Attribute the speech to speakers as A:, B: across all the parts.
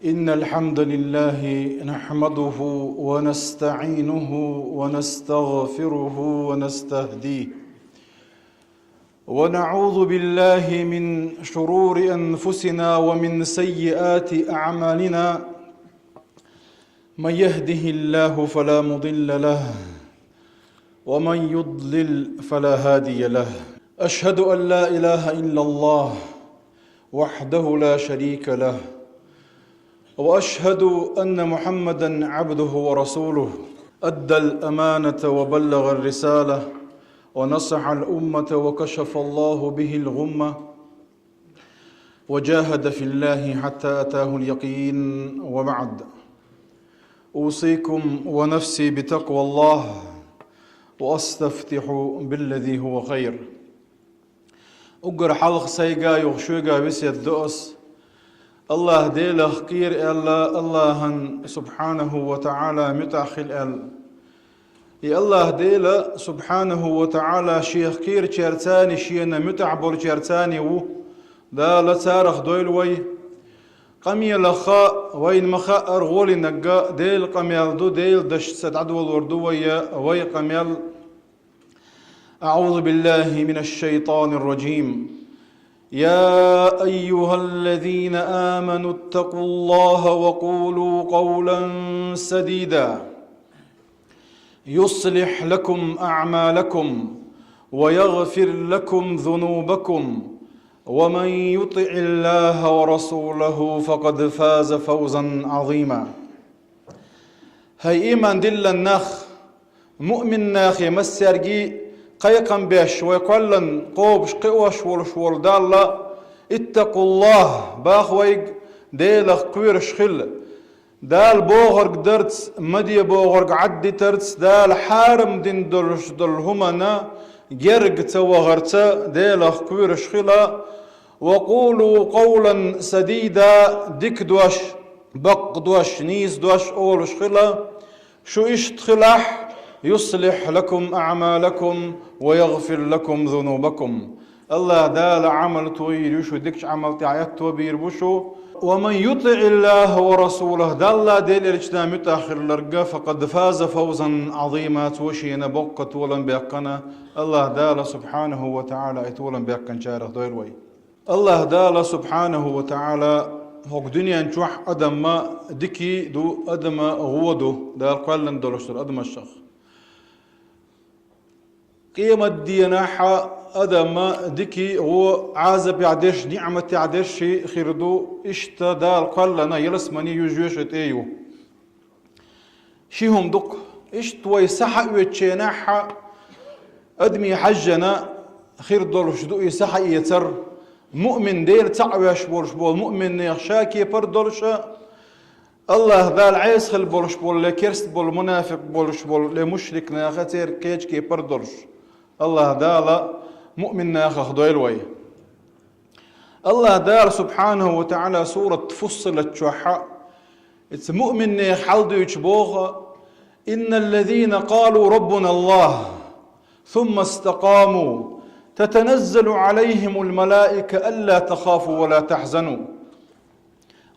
A: إن الحمد لله نحمده ونستعينه ونستغفره ونستهديه ونعوذ بالله من شرور أنفسنا ومن سيئات أعمالنا. من يهده الله فلا مضل له ومن يضلل فلا هادي له. أشهد أن لا إله إلا الله وحده لا شريك له، وأشهد أن محمدًا عبده ورسوله. أدى الأمانة وبلغ الرسالة ونصح الأمة وكشف الله به الغمة، وجاهد في الله حتى أتاه اليقين. وبعد، أوصيكم ونفسي بتقوى الله وأستفتح بالذي هو خير. أقر حلق سيقا يغشوقا بسيد دؤس الله ديله خير الله سبحانه وتعالى متأخل يا الله ديله سبحانه وتعالى شيخ كير شيرتاني شينا متعبر شيرتاني و دا لتارخ دويل وي قمي لخاء وين مخاء أرغولي نقا ديل قميال دو ديل دش سدعدو الوردو وي قميال. أعوذ بالله من الشيطان الرجيم. يا أيها الذين آمنوا اتقوا الله وقولوا قولا سديدا يصلح لكم أعمالكم ويغفر لكم ذنوبكم، ومن يطع الله ورسوله فقد فاز فوزا عظيما. هاي إيمان دل النخ مؤمن ناخ مسرقي قيقا بيش ويقولن قوبش قوش والشوال دالله اتقوا الله باخويق ديلخ كويرش خل دال بوغرق درتس مدي بوغرق عدي ترتس دال حارم دين دلش دلهمنا جرق توغرتا ديلخ كويرش خلا. وقولوا قولا سديدا ديك دوش بق دوش نيس دوش اولش خلا شو اشت خلاح يصلح لكم أعمالكم ويغفر لكم ذنوبكم. الله دال عمل توير يشو ديكش عمل تعيات توبير بشو. ومن يطع الله ورسوله دال ديل الإجتام متأخر لرقا فقد فاز فوزا عظيما. توشينا بقى تولا بيقنا الله دال سبحانه وتعالى تولا بيقن شارخ دوير وي. الله دال سبحانه وتعالى هوك دنيا نشوح أدم ما ديكي دو أدم غودو دال قلن دولشتر أدم الشخ قيمة ديناحة أدم ديكي هو عازب يعدش نعمة يعدش خيردو اشتا دال قلنا يلسمني يجوش اتيو شيهم دق اشت ويسحق ويتشيناحة أدمي حجنا خير دول شدو يسحق يتر مؤمن دير تعويش بول مؤمن يخشاكي بردولشا الله ذا العيس خل بول لكرست بول منافق بول لمشرك ناختير كيج كي بردولش الله دال مؤمن ناخخ دويلوي. الله دال سبحانه وتعالى سورة فصلت شوحا مؤمن ناخ حلدو يجبوغ إن الذين قالوا ربنا الله ثم استقاموا تتنزل عليهم الملائكة ألا تخافوا ولا تحزنوا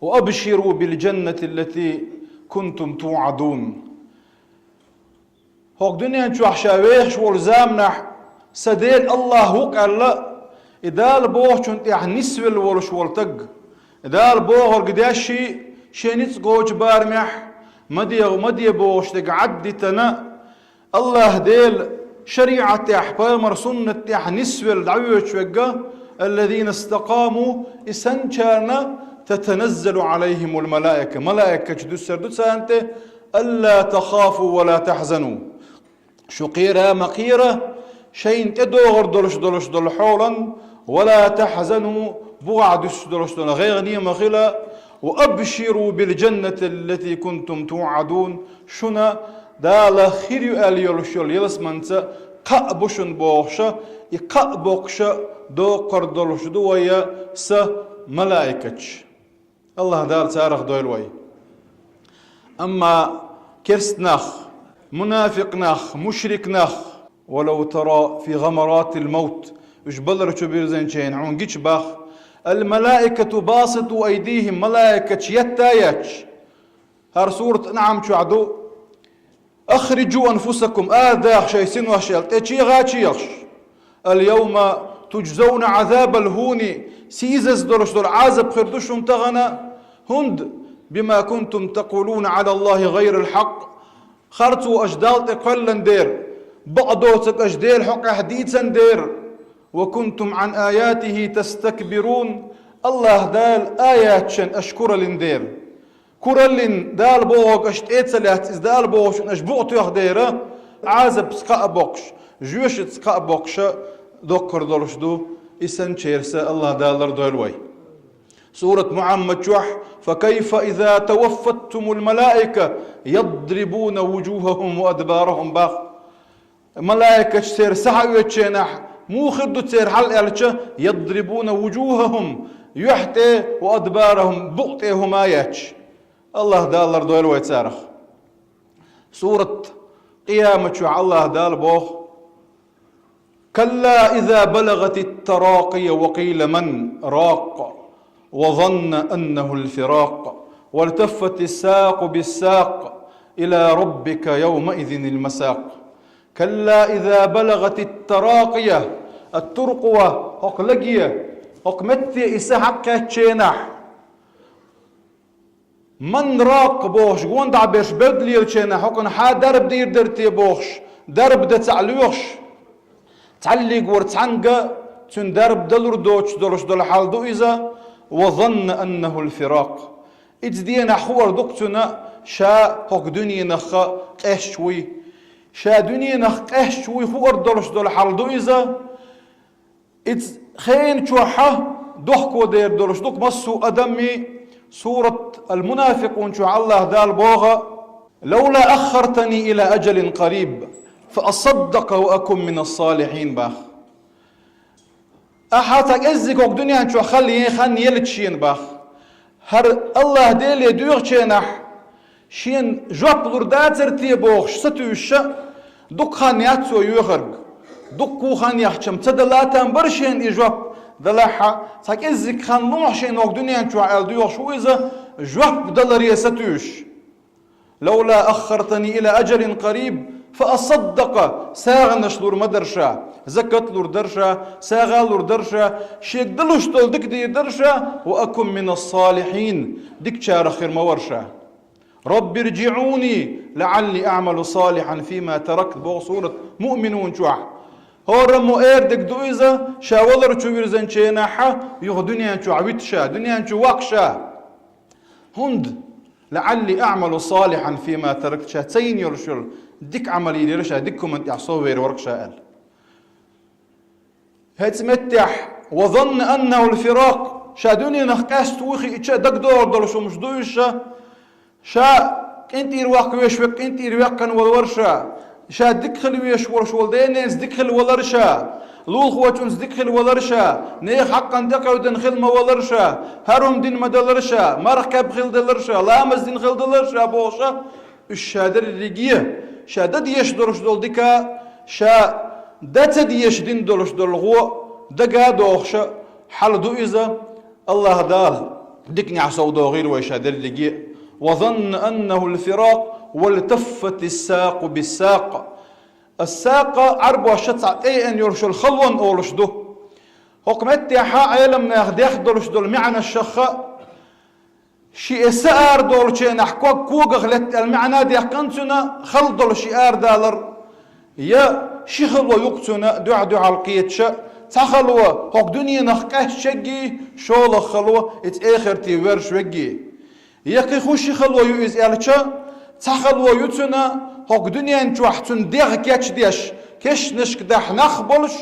A: وأبشروا بالجنة التي كنتم توعدون. هوك دنيا نشوح شاويخ شوال زامنح سديل الله وقال لا إدال بوغ شنت يعني نسول ولا شوال تق إدال بوغ قداشي شينيت قوج بارمح مدي بوغ شتق عدي تنا الله ديل شريعة يحبامر سنة يعني نسول دعوة شوقا الذين استقاموا إسنشانا تتنزل عليهم الملائكة ملائكة جدوس سردوسانت ألا تخافوا ولا تحزنوا. شو قيرة مقيرة شين تدوغر دولش دول حولا ولا تحزنوا بوعدش دولش دول غير نيمة خلا. وأبشروا بالجنة التي كنتم توعدون. شنا دال خير ياليولشول يلسمنت قابوشن بوغشا يقابوكشا دو قردولش دويا س ملائكتش. الله دار تارخ دويلوي. أما كرست نخ منافق نخ مشرك نخ ولو ترى في غمرات الموت وش بلر شو بيرزين شين عون جيش باخ الملائكة باسطوا أيديهم، ملائكة يتايش. هار سورة نعم شعدو أخرجوا أنفسكم آذاخ شيسين وشيل تيشي غاتشيخ اليوم تجزون عذاب الهون سيزز دولش دول عازب خردوش انتغنا هند بما كنتم تقولون على الله غير الحق. خرطوا أجدال تقلن دير بعضوتك أجدال حق حديثا دير وكنتم عن آياته تستكبرون. الله دال آيات شن أشكر لندير كورلين دال بوغ اشتيت سلات از دال بوغ اشبوط يخديره عازب سقا بوكش جوش سقا بوكش دوكر دولش دو اسن شيرسا الله دالر دولوي. سورة محمد شوح فكيف إذا توفتم الملائكة يضربون وجوههم وأدبارهم باخ ملائكة سير سحا ويتشينح مو خدو تسير حل الچه يضربون وجوههم يحتي وأدبارهم بؤتهم آياتش الله دالر دويل ويتسارخ. سورة قيامة شو الله دال بوخ كلا إذا بلغت التراقي وقيل من راق وظن أنه الفراق والتفت الساق بالساق إلى ربك يومئذ المساق. كلا إذا بلغت التراقية الترقوة أقلقية أقمتي إسحق تشينح من راق بوش قوان دع بيش بدلي الشينح وكن حا درب دير درتي بوش درب دا تعليوش تعليق ورتعنقى تن درب دلور دوش دولش دول حال دو إذا وظن أنه الفراق إجدينا حوار دقتنا شا هوك دنيا نخا قشوي شا دنيا نخ قشوي حوار دولش دول حال دو إذا إز خين شوحة دوحكو دير دولش دوك مصو أدمي. سورة المنافقون شو الله دال بوغا لولا أخرتني إلى أجل قريب فأصدق وأكن من الصالحين باخ أحاتك إزيك وك دنيا شو خلي خان يلتشين باخ هر الله ديل يدوغ شينح شين جواب لرداتر تي بوغش ستوشا دوك خان ياتسو يوغرق دوك خان يحشم تدلاتان برشين يجواب دلاحة ساك إزيك خان نوحشين وك دنيا شو عال دوغ شو إذا جواب دلر يستوش لولا أخرتني إلى أجل قريب فأصدق ساغ نشلور مدرشا زكت لور درشا ساغا لور درشا شيك دلوش دل دك دي درشا وأكن من الصالحين ديك شار خير مورشا. رب ارجعوني لعلي أعمل صالحا فيما تركت بو صورة مؤمنون شوح هورمو اير دك دويزا شاولر شو ويرزن شيناحا يغ دنيا شو عويتشا دنيا شو واقشا هند لعلي أعمل صالحا فيما تركت شا تسين يرشل ديك عملي ليرشا ديكم انت عصوير ورق شاءل هتمتح وظن أنه الفراق شا دنيا نخكاس توخي اتشا دك دور دلشو مش دويشا شا انت يرواق ويشوك انت يرواق كان والورشا شا دكخل ويش ورش والدينيز دكخل والرشا لول خواتونز دكخل والرشا نيخ حقا دقا ودنخل ما والرشا هروم دين مدلرشا مركب خل دلرشا لامز دين خل دلرشا بوشا الشادر الرقية شا دد يش درش دول ديكا شا دات ديش دين دولش دول غو دقا دوخشا حل دو إذا الله دال ديكني عصو دو غير ويشادر الرقية وظن أنه الفراق والتفت الساق بالساق. الساق عربو الشتسع اي ان يرشو الخلون اولش دو حكمت يا حا عالم ناخديخ دولش دول معنى الشخة شي اسار دول شي نحكوك كوغ غلت المعنى دي قنتنا خل دول شي ار دالر يا شي خلو يقتنا دع دع القيتشا تخلوا هوك دنيا نخكاش شقي شول خلوة ات اخر تي ورش وقي يقي خوشي خلو يوز الچا تخلوا يتنا هوك دنيا نجوحتن ديغ كاتش ديش كش نشك داح نخبلش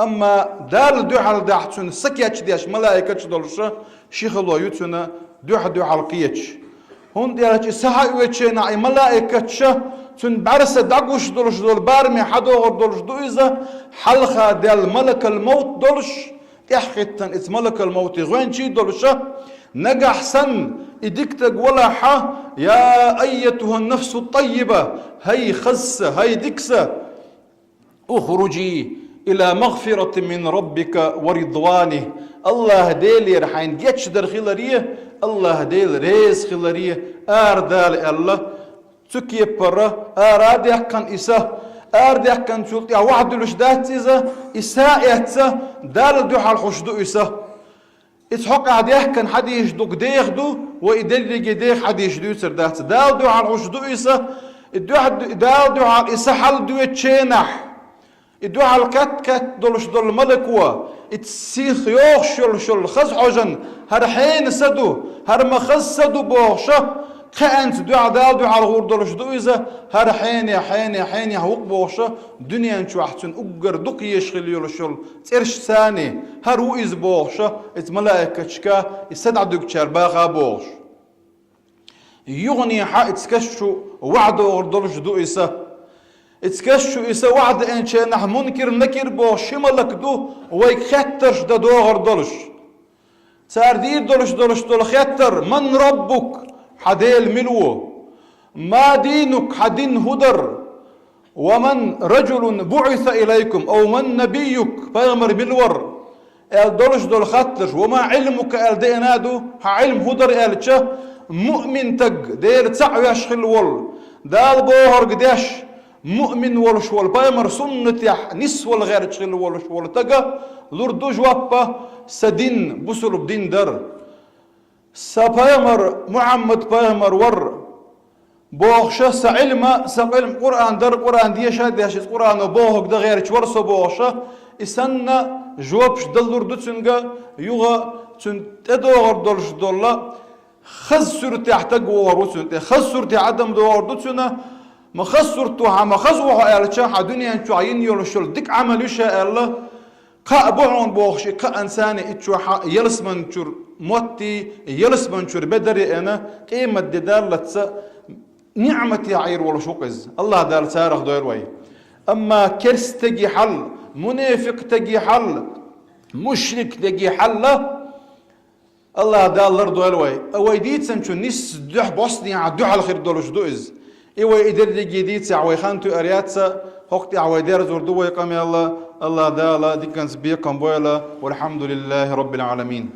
A: اما دال دوحل داحتن سكياتش ديش ملائكة دولش شي خلو يتنا دوح القيتش هون ديالك سحا ويتشينا اي ملائكة تن برس داقوش دولش دول بارمي حدوغر دولش دو إذا حلقة ديال ملك الموت دولش تحقيتن إت ملك الموت غوين شي دولش نجح سن إديكتك ولا حا يا أيتها النفس الطيبة هي خسة هي دكسة اخرجي إلى مغفرة من ربك ورضوانه. الله ديل يرحين جيتش در خلاريه، الله ديل ريز خلاريه دال الله تكي برا أراد يحكن إسا أراد يحكن شلطي واحد لشدات إسا يتسا دال دو حال حشدو إسا إتحق عاد يحكن حد يشدو قديخ دو وإدري قديخ حد يشدو سردات دال دو حال حشدو إسا دال دو حال إسا حال دو يتشينح إدو على كت دولش دول ملكوا اتسيخ يوخ شل خز حجن هر حين سدو هر مخز سدو بوخشة كأنت دو عدال دو على غور دولش دو إذا هر حين يهوق بوخشة دنيا انشو احتن اقر دوك يشغل يولشل ترش ثاني هر هو إز بوخشة ات ملائكة شكا يسدع دوك شرباغا بوخش يغني حق اتسكشو وعدو غور دولش دو إذا اتكشو إسا وعد إنشان نح منكر نكر بو شمالك دو ويك خطرش دا دو غردولش ساردير دولش دول خطر من ربك حديل ملو ما دينك حدين هدر ومن رجل بعث إليكم أو من نبيك بيغمر ملور ال دول خطرش وما علمك ال دينادو علم هدر ال تشه مؤمن تق دير تسعو يشخل ول دال بوهر قداش مؤمن ولش ول بايمر سنة يح نس والغير تشغل ولش ول تجا لردو جوابا سدين بسل بدين در سبايمر محمد بايمر ور بوخشة سعلم قرآن در قرآن ديشة قرآن بوهك ده غير تورسو بوخشة إسنا جوابش دل لردو تنجا يوغا تن تدور دولش دولا خز سرت يحتاج وروسنت خز سرت عدم دور دوتنا ما خسرتوها ما خزوها إلشة دنيا أنتو عين يلشل ديك عمل يشاء الله قابعون بوخشي كإنسان إتشوها يلس منشور موتي يلس منشور بدري أنا قيمة دال لتس نعمتي عير ولا شوقز الله دال سارخ دوير وي أما كرس تجي حل منافق تجي حل مشرك تجي حل الله دال لردو الوي أويديت سنشو نس دوح بوسني عدو على خير دولش دوئز إيوه إدر دي جديد سعوي خانتو أرياتسا وقت عوي دير زوردو ويقام الله دالا دي كان سبيقا بويلا والحمد لله رب العالمين.